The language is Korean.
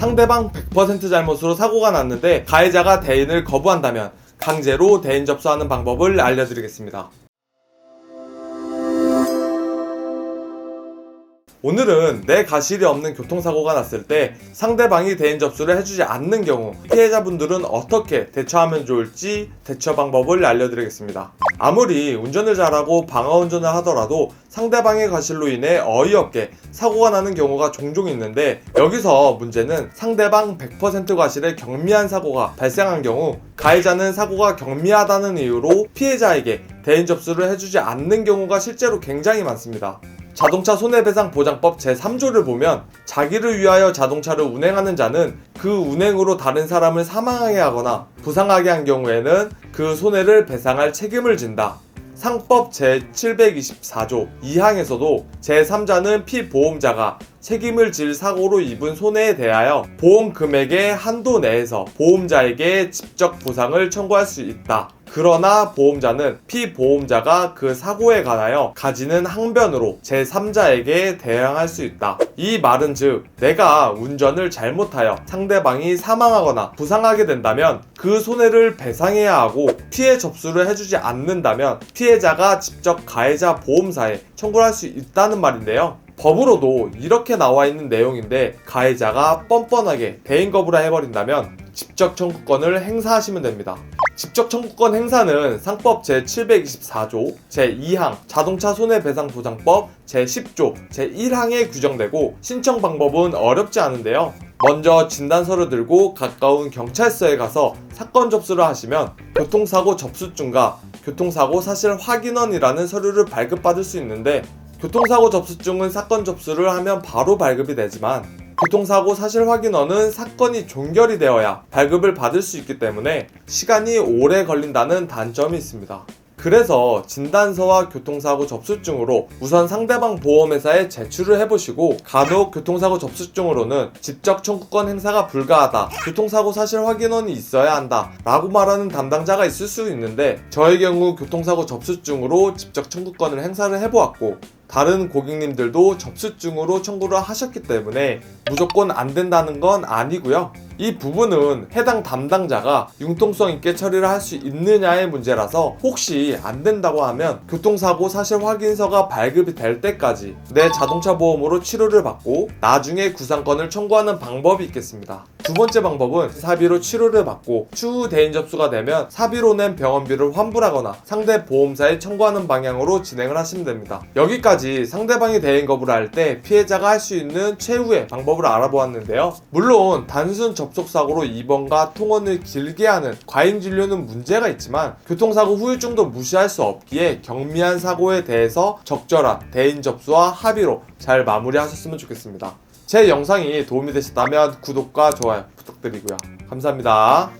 상대방 100% 잘못으로 사고가 났는데 가해자가 대인을 거부한다면 강제로 대인 접수하는 방법을 알려드리겠습니다. 오늘은 내 과실이 없는 교통사고가 났을 때 상대방이 대인 접수를 해주지 않는 경우 피해자분들은 어떻게 대처하면 좋을지 대처 방법을 알려드리겠습니다. 아무리 운전을 잘하고 방어운전을 하더라도 상대방의 과실로 인해 어이없게 사고가 나는 경우가 종종 있는데, 여기서 문제는 상대방 100% 과실의 경미한 사고가 발생한 경우 가해자는 사고가 경미하다는 이유로 피해자에게 대인 접수를 해주지 않는 경우가 실제로 굉장히 많습니다. 자동차 손해배상보장법 제3조를 보면 자기를 위하여 자동차를 운행하는 자는 그 운행으로 다른 사람을 사망하게 하거나 부상하게 한 경우에는 그 손해를 배상할 책임을 진다. 상법 제724조 2항에서도 제3자는 피보험자가 책임을 질 사고로 입은 손해에 대하여 보험 금액의 한도 내에서 보험자에게 직접 보상을 청구할 수 있다. 그러나 보험자는 피보험자가 그 사고에 관하여 가지는 항변으로 제3자에게 대항할 수 있다. 이 말은 즉, 내가 운전을 잘못하여 상대방이 사망하거나 부상하게 된다면 그 손해를 배상해야 하고, 피해 접수를 해주지 않는다면 피해자가 직접 가해자 보험사에 청구를 할 수 있다는 말인데요. 법으로도 이렇게 나와 있는 내용인데 가해자가 뻔뻔하게 대인 거부를 해버린다면 직접 청구권을 행사하시면 됩니다. 직접 청구권 행사는 상법 제724조 제2항 자동차 손해배상보장법 제10조 제1항에 규정되고, 신청 방법은 어렵지 않은데요. 먼저 진단서를 들고 가까운 경찰서에 가서 사건 접수를 하시면 교통사고 접수증과 교통사고 사실 확인원이라는 서류를 발급받을 수 있는데, 교통사고 접수증은 사건 접수를 하면 바로 발급이 되지만 교통사고 사실 확인원은 사건이 종결이 되어야 발급을 받을 수 있기 때문에 시간이 오래 걸린다는 단점이 있습니다. 그래서 진단서와 교통사고 접수증으로 우선 상대방 보험회사에 제출을 해보시고, 간혹 교통사고 접수증으로는 직접 청구권 행사가 불가하다, 교통사고 사실 확인원이 있어야 한다 라고 말하는 담당자가 있을 수 있는데, 저의 경우 교통사고 접수증으로 직접 청구권을 행사를 해보았고 다른 고객님들도 접수증으로 청구를 하셨기 때문에 무조건 안 된다는 건 아니고요. 이 부분은 해당 담당자가 융통성 있게 처리를 할 수 있느냐의 문제라서, 혹시 안 된다고 하면 교통사고 사실 확인서가 발급이 될 때까지 내 자동차 보험으로 치료를 받고 나중에 구상권을 청구하는 방법이 있겠습니다. 두 번째 방법은 사비로 치료를 받고 추후 대인 접수가 되면 사비로 낸 병원비를 환불하거나 상대 보험사에 청구하는 방향으로 진행을 하시면 됩니다. 여기까지 상대방이 대인 거부를 할 때 피해자가 할 수 있는 최후의 방법을 알아보았는데요. 물론 단순 접촉사고로 입원과 통원을 길게 하는 과잉진료는 문제가 있지만 교통사고 후유증도 무시할 수 없기에 경미한 사고에 대해서 적절한 대인 접수와 합의로 잘 마무리하셨으면 좋겠습니다. 제 영상이 도움이 되셨다면 구독과 좋아요 부탁드리고요. 감사합니다.